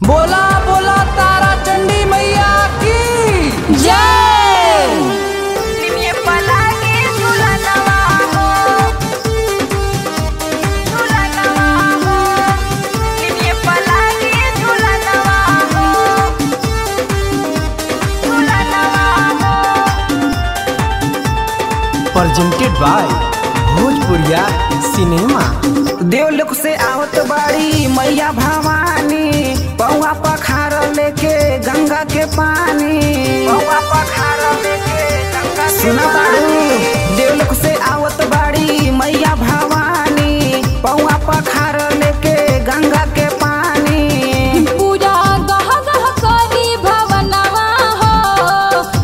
बोला बोला तारा चंडी मैया की जय। निमिये पलागे झूलनवा हो, झूलनवा हो। निमिये पलागे झूलनवा हो, झूलनवा हो। प्रेजेंटेड बाय भोजपुरिया सिनेमा। देवलोक से आवत बाड़ी मैया भवानी, पौआ पखार लेके गंगा के पानी। पौआ पखार लेके गंगा के पानी। देवलोक से आवत बाड़ी मैया भवानी, पौआ पखार लेके गंगा के पानी। पूरा गह गह करी भवनवा हो,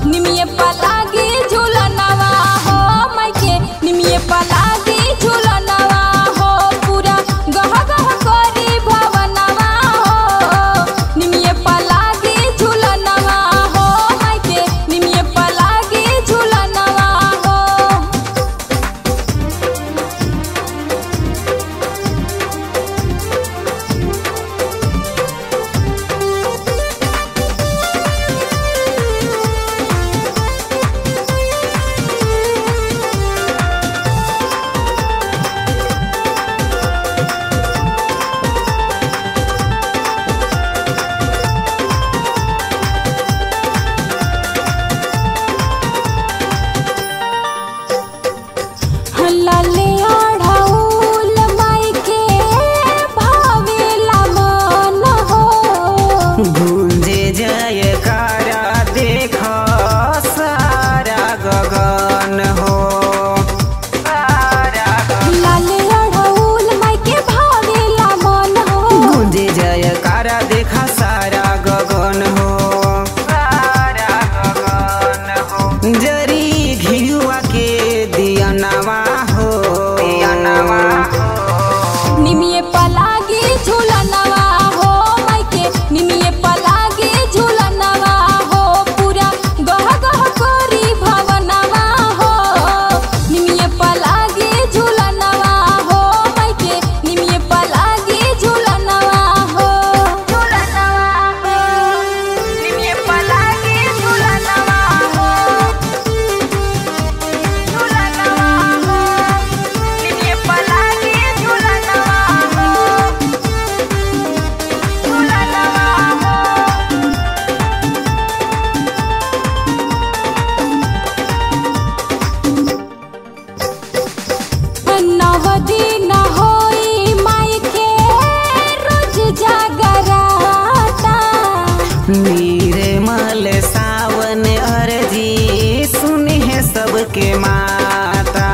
निमिये पलागे झूलनवा हो। मायके निमिये पलागे झूलनवा हो, पूरा गह गह करी भवनवा हो। निमिये पलागे झूलनवा हो, मायके निमिये पलागे झूलनवा हो। लाले आढ़ाउल मायके भावेला मन हो। गूंजे जयकारा देख सारा गगन हो, सारा गगन। लाले आढ़ाउल मायके भावेला मन हो। गूंजे जयकारा देखा सारा गगन हो, सारा गगन हो। जरी घियुआ के दियनवा हो, दियनवा हो। निमिये पलागे झूलनवा हो, मायके निमिये पलागे झूलनवा हो। पूरा गह गह करी भवनवा हो, निमिये पलागे झूलनवा हो। मायके निमिये पलागे झूलनवा हो, झूलनवा हो। निमिये पलागे झूलनवा हो, झूलनवा हो। निमिये पलागे झूलनवा हो, झूलनवा हो। नव दिन होई मायके रोज जागराता। निर्मल सावन अर्जी सुनी है सबके माता,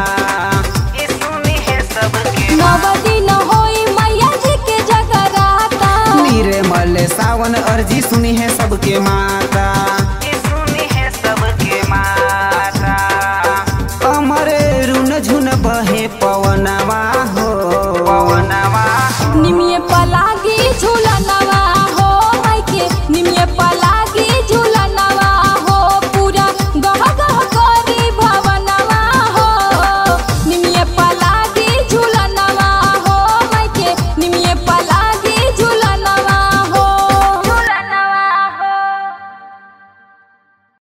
ये सुनी है सबके। नव दिन होई मैया जी के जगराता। निर्मल सावन अर्जी सुनी है सबके माता।